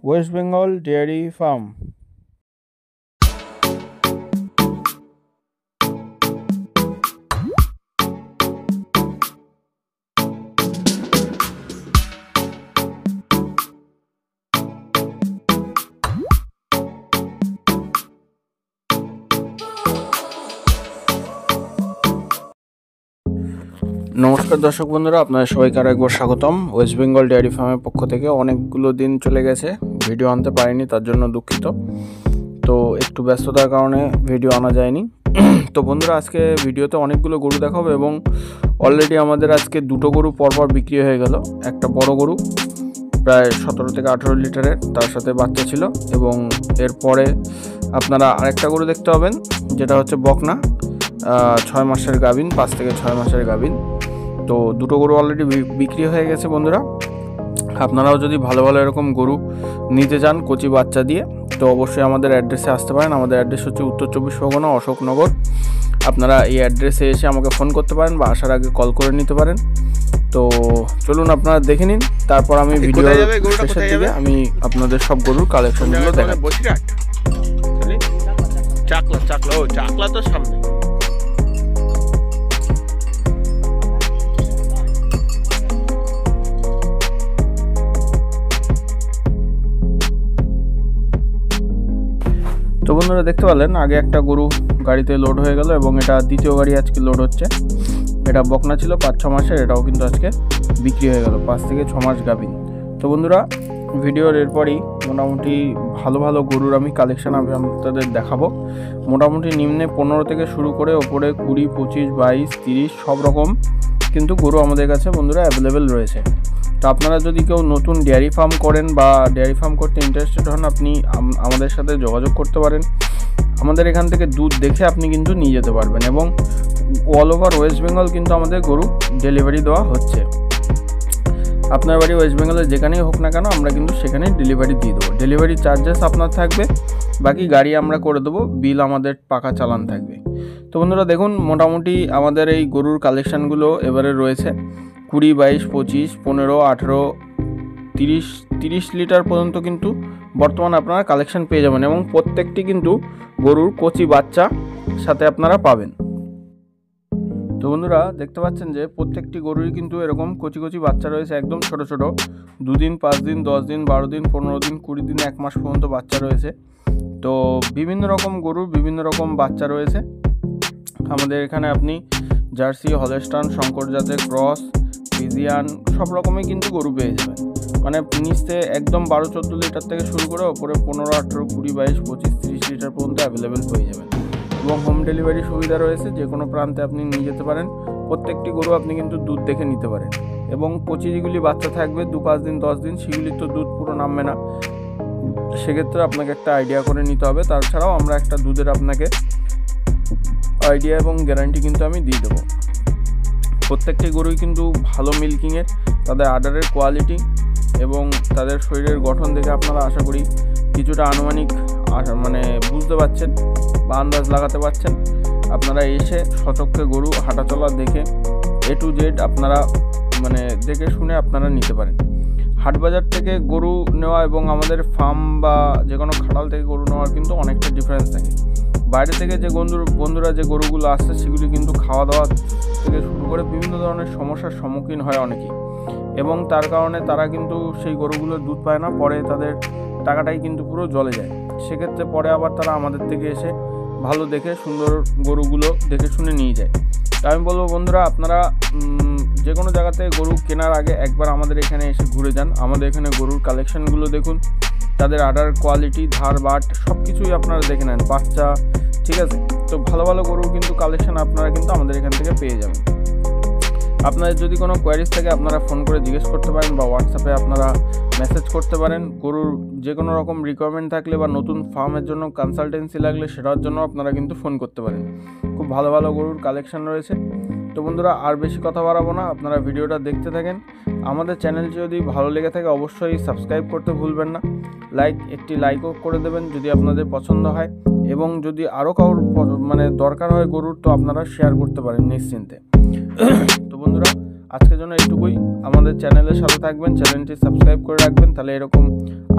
West Bengal dairy farm. নমস্কার দর্শক বন্ধুরা, আপনাদের সবাইকে আরো একবার স্বাগতম। ওয়েস্ট বেঙ্গল ডেয়ারি ফার্মের পক্ষ থেকে অনেকগুলো দিন চলে গেছে, ভিডিও আনতে পারিনি, তার জন্য দুঃখিত। তো একটু ব্যস্ততার কারণে ভিডিও আনা যায়নি। তো বন্ধুরা, আজকে ভিডিওতে অনেকগুলো গরু দেখাবো এবং অলরেডি আমাদের আজকে দুটো গরু পরপর বিক্রি হয়ে গেল। একটা বড় গরু প্রায় 17 থেকে 18 লিটারের, তার সাথে বাচ্চা ছিল, এবং এরপরে আপনারা আরেকটা গরু দেখতে পাবেন, যেটা হচ্ছে বকনা 6 মাসের গাভিন, 5 থেকে 6 মাসের গাভিন। তো দুটো গরু অলরেডি বিক্রি হয়ে গেছে। বন্ধুরা, আপনারাও যদি ভালো ভালো এরকম গরু নিতে চান কচি বাচ্চা দিয়ে, তো অবশ্যই আমাদের অ্যাড্রেসে আসতে পারেন। আমাদের অ্যাড্রেস হচ্ছে উত্তর 24 পরগনা, অশোকনগর। আপনারা এই অ্যাড্রেসে এসে আমাকে ফোন করতে পারেন বা আসার আগে কল করে নিতে পারেন। তো চলুন আপনারা দেখে নিন, তারপর আমি ভিডিও শেষের দিকে আমি আপনাদের সব গরুর কালেকশনগুলো দেখাবো। চাকলা তো সামনে। তো বন্ধুরা, দেখতে পেলেন আগে একটা গরু গাড়িতে লোড হয়ে গেল এবং এটা দ্বিতীয় গাড়ি আজকে লোড হচ্ছে। এটা বকনা ছিল 5-6 মাসের, এটাও কিন্তু আজকে বিক্রি হয়ে গেল, 5 থেকে 6 মাস গাভিন। তো বন্ধুরা, ভিডিওর এরপরই মোটামুটি ভালো ভালো গরুর আমি কালেকশান আপনাদের দেখাবো। মোটামুটি নিম্নে 15 থেকে শুরু করে ওপরে 20, 25, 22, 30 সব রকম কিন্তু গরু আমাদের কাছে বন্ধুরা অ্যাভেলেবেল রয়েছে। তো আপনারা যদি কেউ নতুন ডেয়ারি ফার্ম করেন বা ডেয়ারি ফার্ম করতে ইন্টারেস্টেড হন, আপনি আমাদের সাথে যোগাযোগ করতে পারেন। আমাদের এখান থেকে দুধ দেখে আপনি কিন্তু নিয়ে যেতে পারবেন, এবং অল ওভার ওয়েস্ট বেঙ্গল কিন্তু আমাদের গরু ডেলিভারি দেওয়া হচ্ছে। আপনার বাড়ি ওয়েস্ট বেঙ্গলে যেখানেই হোক না কেন, আমরা কিন্তু সেখানেই ডেলিভারি দিয়ে দেবো। ডেলিভারি চার্জেস আপনার থাকবে, বাকি গাড়ি আমরা করে দেবো, বিল আমাদের পাকা চালান থাকবে। তো বন্ধুরা দেখুন, মোটামুটি আমাদের এই গরুর কালেকশানগুলো এবারে রয়েছে 20, 22, 25, 15, 18, 30 লিটার পর্যন্ত কিন্তু বর্তমানে আপনারা কালেকশান পেয়ে যাবেন, এবং প্রত্যেকটি কিন্তু গরুর কচি বাচ্চা সাথে আপনারা পাবেন। তো বন্ধুরা, দেখতে পাচ্ছেন যে প্রত্যেকটি গরুরই কিন্তু এরকম কচি কচি বাচ্চা রয়েছে, একদম ছোট ছোট, 2 দিন, 5 দিন, 10 দিন, 12 দিন, 15 দিন, 20 দিন, 1 মাস পর্যন্ত বাচ্চা রয়েছে। তো বিভিন্ন রকম গরুর বিভিন্ন রকম বাচ্চা রয়েছে আমাদের এখানে। আপনি জার্সি, হলস্টাইন, শঙ্কর জাতের, ক্রস, ফ্রিজিয়ান সব রকমই কিন্তু গরু পেয়ে যাবেন। মানে নিচে একদম 12-14 লিটার থেকে শুরু করে ওপরে 15, 18, 20, 22, 25, 30 লিটার পর্যন্ত অ্যাভেলেবেল পেয়ে যাবেন, এবং হোম ডেলিভারি সুবিধা রয়েছে, যে কোনো প্রান্তে আপনি নিয়ে যেতে পারেন। প্রত্যেকটি গরু আপনি কিন্তু দুধ দেখে নিতে পারেন, এবং কচি যেগুলি বাচ্চা থাকবে 2-5 দিন, 10 দিন, সেগুলির তো দুধ পুরো নামবে না, সেক্ষেত্রে আপনাকে একটা আইডিয়া করে নিতে হবে। তাছাড়াও আমরা একটা দুধের আপনাকে আইডিয়া এবং গ্যারান্টি কিন্তু আমি দিয়ে দেবো। প্রত্যেকটি গরুই কিন্তু ভালো মিল্কিংয়ের, তাদের আডারের কোয়ালিটি এবং তাদের শরীরের গঠন দেখে আপনারা আশা করি কিছুটা আনুমানিক মানে বুঝতে পারছেন বা আন্দাজ লাগাতে পারছেন। আপনারা এসে সচক্ষে গরু হাঁটাচলা দেখে A to Z আপনারা মানে দেখে শুনে আপনারা নিতে পারেন। হাটবাজার থেকে গরু নেওয়া এবং আমাদের ফার্ম বা যে কোনো খাটাল থেকে গরু নেওয়ার কিন্তু অনেকটা ডিফারেন্স থাকে। বাইরে থেকে যে বন্ধুরা যে গরুগুলো আসছে, সেগুলি কিন্তু খাওয়া দাওয়া থেকে শুরু করে বিভিন্ন ধরনের সমস্যার সম্মুখীন হয় অনেকেই, এবং তার কারণে তারা কিন্তু সেই গরুগুলোর দুধ পায় না, পরে তাদের টাকাটাই কিন্তু পুরো জলে যায়। সেক্ষেত্রে পরে আবার তারা আমাদের থেকে এসে ভালো দেখে সুন্দর গরুগুলো দেখে শুনে নিয়ে যায়। তা আমি বলবো বন্ধুরা, আপনারা যে কোনো জায়গাতে গরু কেনার আগে একবার আমাদের এখানে এসে ঘুরে যান। আমাদের এখানে গরুর কালেকশানগুলো দেখুন, তাদের আডার কোয়ালিটি, ধার বাট সব কিছুই আপনারা দেখে নেন, বাচ্চা, ঠিক আছে। তো ভালো ভালো গরুর কিন্তু কালেকশান আপনারা কিন্তু আমাদের এখান থেকে পেয়ে যাবেন। আপনাদের যদি কোনো কোয়ারিজ থাকে আপনারা ফোন করে জিজ্ঞেস করতে পারেন, বা হোয়াটসঅ্যাপে আপনারা মেসেজ করতে পারেন। গরুর যে কোনো রকম রিকোয়ারমেন্ট থাকলে বা নতুন ফার্মের জন্য কনসালটেন্সি লাগলে সেটার জন্য আপনারা কিন্তু ফোন করতে পারেন। খুব ভালো ভালো গরুর কালেকশান রয়েছে। তো বন্ধুরা, আর বেশি কথা বাড়াবো না, আপনারা ভিডিওটা দেখতে থাকেন। আমাদের চ্যানেলটি যদি ভালো লেগে থাকে অবশ্যই সাবস্ক্রাইব করতে ভুলবেন না, একটি লাইকও করে দেবেন যদি আপনাদের পছন্দ হয়, এবং যদি আরও কারোর মানে দরকার হয় গরুর, তো আপনারা শেয়ার করতে পারেন নিশ্চিন্তে। তো বন্ধুরা, আজকের জন্য এইটুকুই। আমাদের চ্যানেলের সাথে থাকবেন, চ্যানেলটি সাবস্ক্রাইব করে রাখবেন, তাহলে এরকম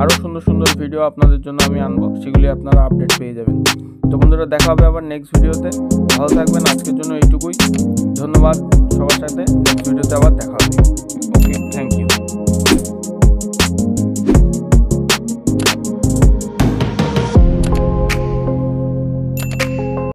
আরও সুন্দর সুন্দর ভিডিও আপনাদের জন্য আমি আনবো, সেগুলি আপনারা আপডেট পেয়ে যাবেন। তো বন্ধুরা, দেখা হবে আবার নেক্সট ভিডিওতে। ভালো থাকবেন, আজকের জন্য এইটুকুই। ধন্যবাদ সবার সাথে, নেক্সট ভিডিওতে আবার দেখা হবে।